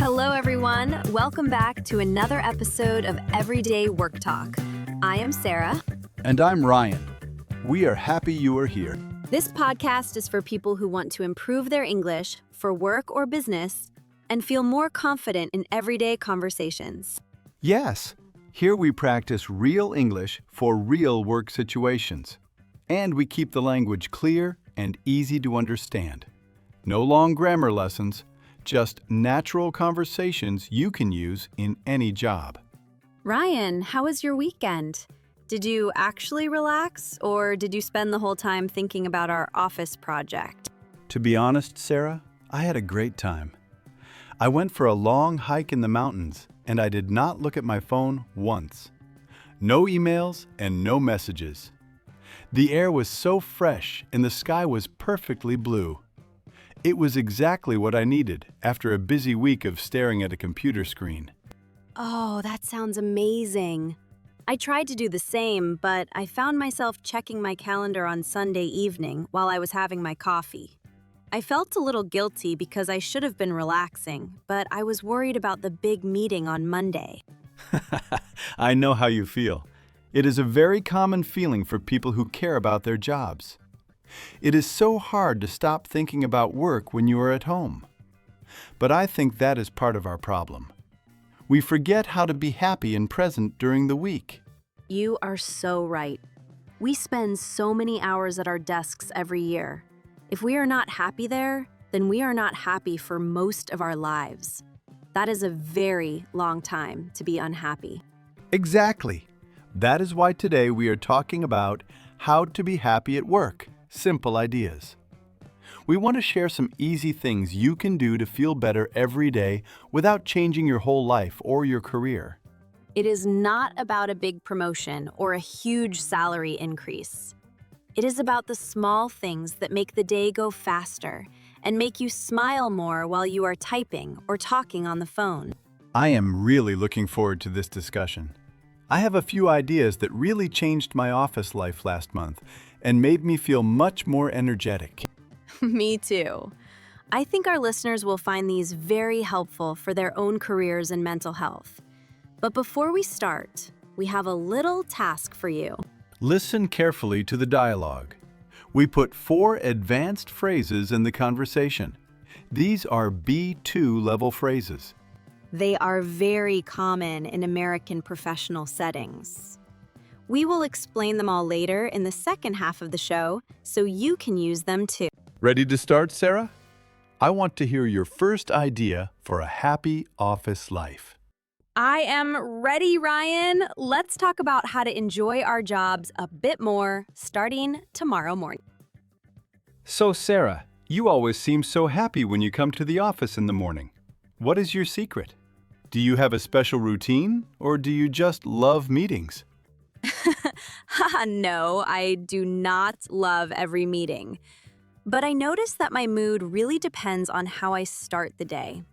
Hello, everyone. Welcome back to another episode of Everyday Work Talk. I am Sarah. And I'm Ryan. We are happy you are here. This podcast is for people who want to improve their English for work or business and feel more confident in everyday conversations. Yes, here we practice real English for real work situations. And we keep the language clear and easy to understand. No long grammar lessons, just natural conversations you can use in any job. Ryan, how was your weekend? Did you actually relax, or did you spend the whole time thinking about our office project? To be honest, Sarah, I had a great time. I went for a long hike in the mountains, and I did not look at my phone once. No emails and no messages. The air was so fresh and the sky was perfectly blue. It was exactly what I needed after a busy week of staring at a computer screen. Oh, that sounds amazing. I tried to do the same, but I found myself checking my calendar on Sunday evening while I was having my coffee. I felt a little guilty because I should have been relaxing, but I was worried about the big meeting on Monday. I know how you feel. It is a very common feeling for people who care about their jobs. It is so hard to stop thinking about work when you are at home. But I think that is part of our problem. We forget how to be happy and present during the week. You are so right. We spend so many hours at our desks every year. If we are not happy there, then we are not happy for most of our lives. That is a very long time to be unhappy. Exactly. That is why today we are talking about how to be happy at work. Simple ideas. We want to share some easy things you can do to feel better every day without changing your whole life or your career. It is not about a big promotion or a huge salary increase. It is about the small things that make the day go faster and make you smile more while you are typing or talking on the phone. I am really looking forward to this discussion. I have a few ideas that really changed my office life last month and made me feel much more energetic. Me too. I think our listeners will find these very helpful for their own careers and mental health. But before we start, we have a little task for you. Listen carefully to the dialogue. We put 4 advanced phrases in the conversation. These are B2 level phrases. They are very common in American professional settings. We will explain them all later in the second half of the show, so you can use them too. Ready to start, Sarah? I want to hear your first idea for a happy office life. I am ready, Ryan. Let's talk about how to enjoy our jobs a bit more, starting tomorrow morning. So, Sarah, you always seem so happy when you come to the office in the morning. What is your secret? Do you have a special routine, or do you just love meetings? No, I do not love every meeting. But I notice that my mood really depends on how I start the day.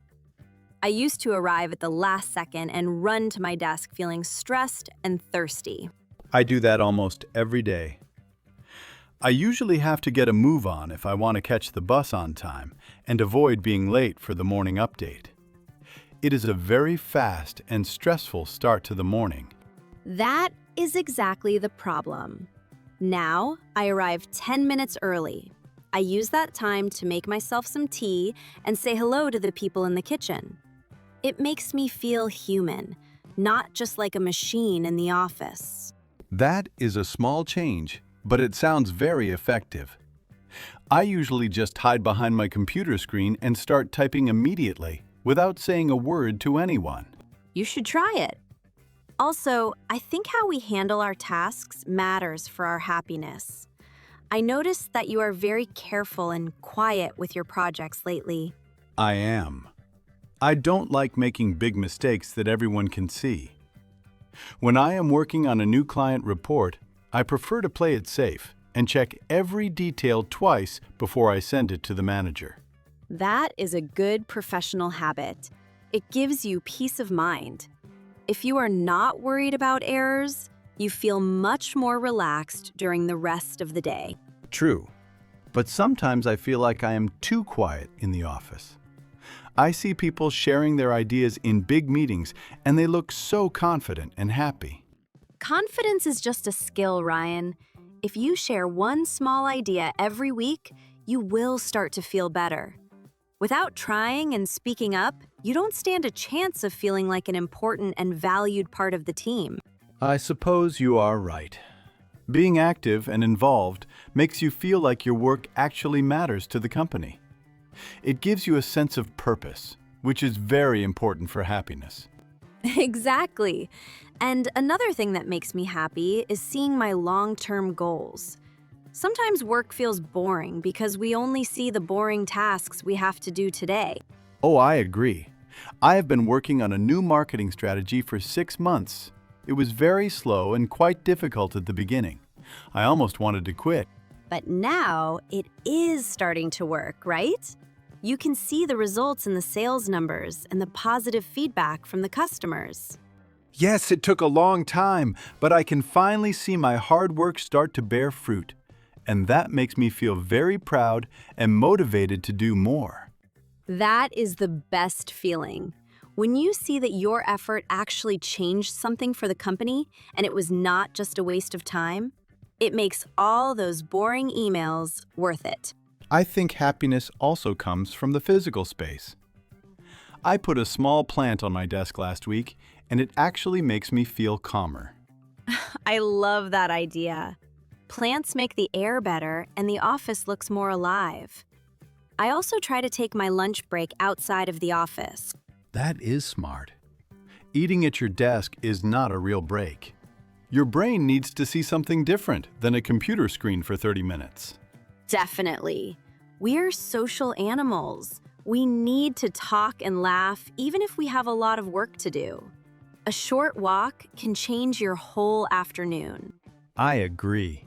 I used to arrive at the last second and run to my desk feeling stressed and thirsty. I do that almost every day. I usually have to get a move on if I want to catch the bus on time and avoid being late for the morning update. It is a very fast and stressful start to the morning. That is exactly the problem. Now, I arrive 10 minutes early. I use that time to make myself some tea and say hello to the people in the kitchen. It makes me feel human, not just like a machine in the office. That is a small change, but it sounds very effective. I usually just hide behind my computer screen and start typing immediately without saying a word to anyone. You should try it. Also, I think how we handle our tasks matters for our happiness. I noticed that you are very careful and quiet with your projects lately. I am. I don't like making big mistakes that everyone can see. When I am working on a new client report, I prefer to play it safe and check every detail twice before I send it to the manager. That is a good professional habit. It gives you peace of mind. If you are not worried about errors, you feel much more relaxed during the rest of the day. True, but sometimes I feel like I am too quiet in the office. I see people sharing their ideas in big meetings, and they look so confident and happy. Confidence is just a skill, Ryan. If you share one small idea every week, you will start to feel better. Without trying and speaking up, you don't stand a chance of feeling like an important and valued part of the team. I suppose you are right. Being active and involved makes you feel like your work actually matters to the company. It gives you a sense of purpose, which is very important for happiness. Exactly. And another thing that makes me happy is seeing my long-term goals. Sometimes work feels boring because we only see the boring tasks we have to do today. Oh, I agree. I have been working on a new marketing strategy for 6 months. It was very slow and quite difficult at the beginning. I almost wanted to quit. But now it is starting to work, right? You can see the results in the sales numbers and the positive feedback from the customers. Yes, it took a long time, but I can finally see my hard work start to bear fruit. And that makes me feel very proud and motivated to do more. That is the best feeling. When you see that your effort actually changed something for the company and it was not just a waste of time, it makes all those boring emails worth it. I think happiness also comes from the physical space. I put a small plant on my desk last week, and it actually makes me feel calmer. I love that idea. Plants make the air better and the office looks more alive. I also try to take my lunch break outside of the office. That is smart. Eating at your desk is not a real break. Your brain needs to see something different than a computer screen for 30 minutes. Definitely. We're social animals. We need to talk and laugh even if we have a lot of work to do. A short walk can change your whole afternoon. I agree.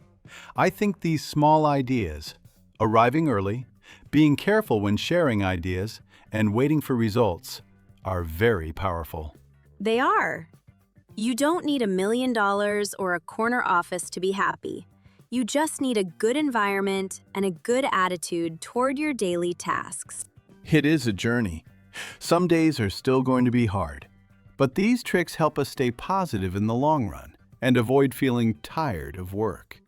I think these small ideas, arriving early, being careful when sharing ideas, and waiting for results, are very powerful. They are. You don't need $1 million or a corner office to be happy. You just need a good environment and a good attitude toward your daily tasks. It is a journey. Some days are still going to be hard, but these tricks help us stay positive in the long run and avoid feeling tired of work.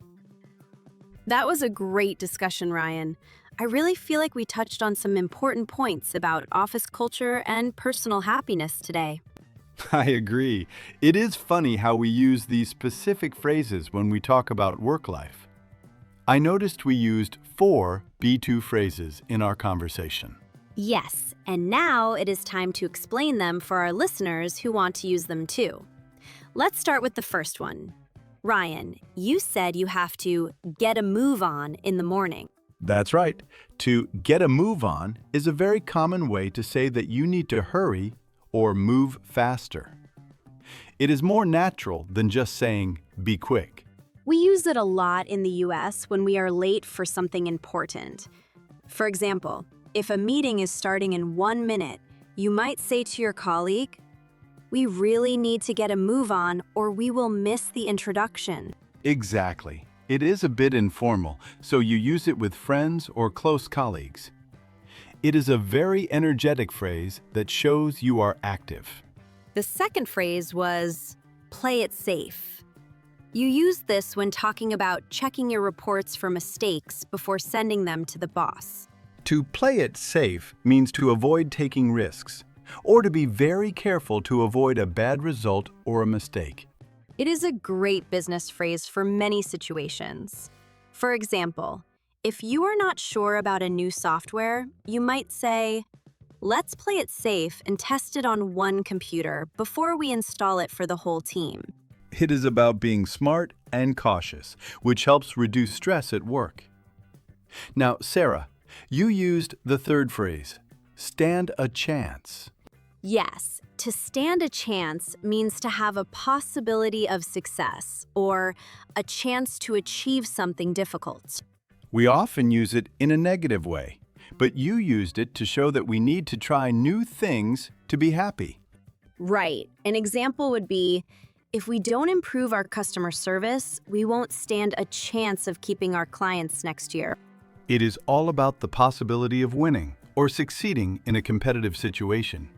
That was a great discussion, Ryan. I really feel like we touched on some important points about office culture and personal happiness today. I agree. It is funny how we use these specific phrases when we talk about work life. I noticed we used 4 B2 phrases in our conversation. Yes, and now it is time to explain them for our listeners who want to use them too. Let's start with the first one. Ryan, you said you have to get a move on in the morning. That's right. To get a move on is a very common way to say that you need to hurry or move faster. It is more natural than just saying, be quick. We use it a lot in the US when we are late for something important. For example, if a meeting is starting in 1 minute, you might say to your colleague, "We really need to get a move on or we will miss the introduction." Exactly. It is a bit informal, so you use it with friends or close colleagues. It is a very energetic phrase that shows you are active. The second phrase was, play it safe. You use this when talking about checking your reports for mistakes before sending them to the boss. To play it safe means to avoid taking risks, or to be very careful to avoid a bad result or a mistake. It is a great business phrase for many situations. For example, if you are not sure about a new software, you might say, let's play it safe and test it on one computer before we install it for the whole team. It is about being smart and cautious, which helps reduce stress at work. Now, Sarah, you used the third phrase, stand a chance. Yes, to stand a chance means to have a possibility of success or a chance to achieve something difficult. We often use it in a negative way, but you used it to show that we need to try new things to be happy. Right. An example would be, if we don't improve our customer service, we won't stand a chance of keeping our clients next year. It is all about the possibility of winning or succeeding in a competitive situation.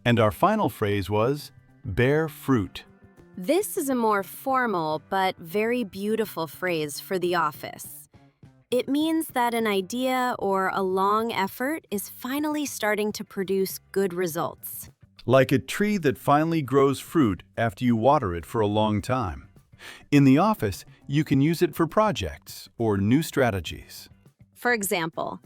And our final phrase was bear fruit. This is a more formal but very beautiful phrase for the office. It means that an idea or a long effort is finally starting to produce good results. Like a tree that finally grows fruit after you water it for a long time. In the office, you can use it for projects or new strategies. For example,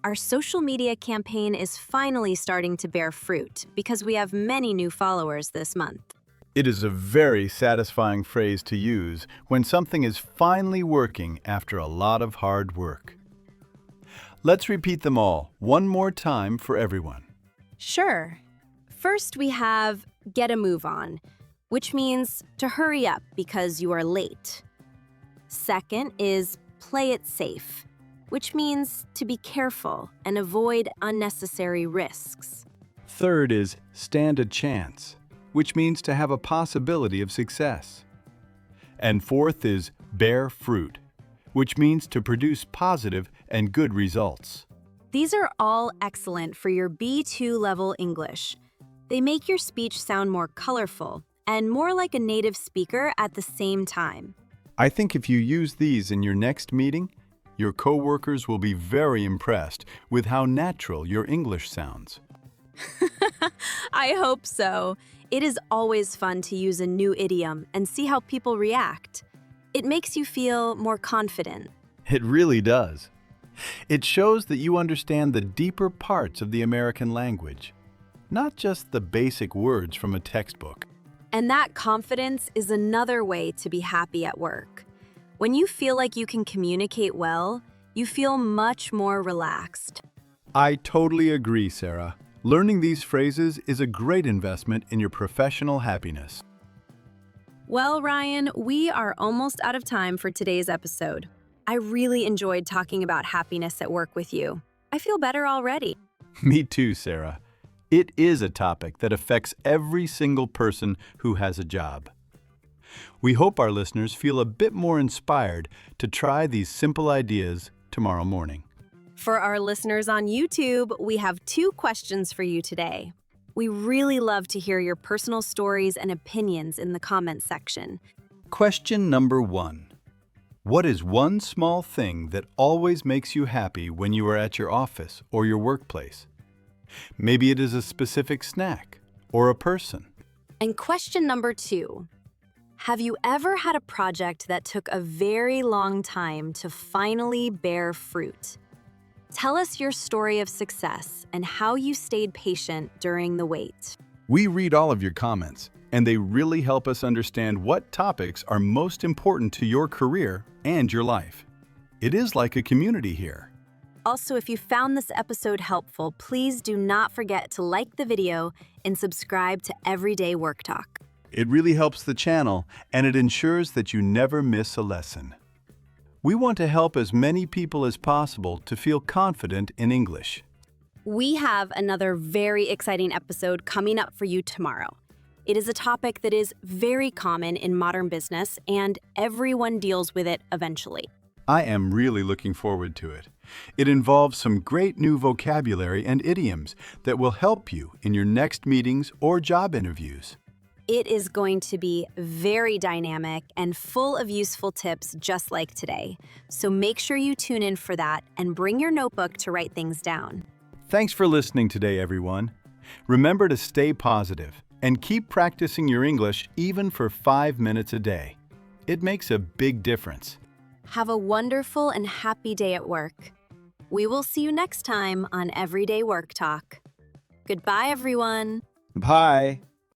our social media campaign is finally starting to bear fruit because we have many new followers this month. It is a very satisfying phrase to use when something is finally working after a lot of hard work. Let's repeat them all one more time for everyone. Sure. First, we have get a move on, which means to hurry up because you are late. Second is play it safe, which means to be careful and avoid unnecessary risks. Third is stand a chance, which means to have a possibility of success. And fourth is bear fruit, which means to produce positive and good results. These are all excellent for your B2 level English. They make your speech sound more colorful and more like a native speaker at the same time. I think if you use these in your next meeting, your coworkers will be very impressed with how natural your English sounds. I hope so. It is always fun to use a new idiom and see how people react. It makes you feel more confident. It really does. It shows that you understand the deeper parts of the American language, not just the basic words from a textbook. And that confidence is another way to be happy at work. When you feel like you can communicate well, you feel much more relaxed. I totally agree, Sarah. Learning these phrases is a great investment in your professional happiness. Well, Ryan, we are almost out of time for today's episode. I really enjoyed talking about happiness at work with you. I feel better already. Me too, Sarah. It is a topic that affects every single person who has a job. We hope our listeners feel a bit more inspired to try these simple ideas tomorrow morning. For our listeners on YouTube, we have 2 questions for you today. We really love to hear your personal stories and opinions in the comments section. Question number 1. What is one small thing that always makes you happy when you are at your office or your workplace? Maybe it is a specific snack or a person. And question number 2. Have you ever had a project that took a very long time to finally bear fruit? Tell us your story of success and how you stayed patient during the wait. We read all of your comments, and they really help us understand what topics are most important to your career and your life. It is like a community here. Also, if you found this episode helpful, please do not forget to like the video and subscribe to Everyday Work Talk. It really helps the channel, and it ensures that you never miss a lesson. We want to help as many people as possible to feel confident in English. We have another very exciting episode coming up for you tomorrow. It is a topic that is very common in modern business, and everyone deals with it eventually. I am really looking forward to it. It involves some great new vocabulary and idioms that will help you in your next meetings or job interviews. It is going to be very dynamic and full of useful tips just like today. So make sure you tune in for that and bring your notebook to write things down. Thanks for listening today, everyone. Remember to stay positive and keep practicing your English even for 5 minutes a day. It makes a big difference. Have a wonderful and happy day at work. We will see you next time on Everyday Work Talk. Goodbye, everyone. Bye.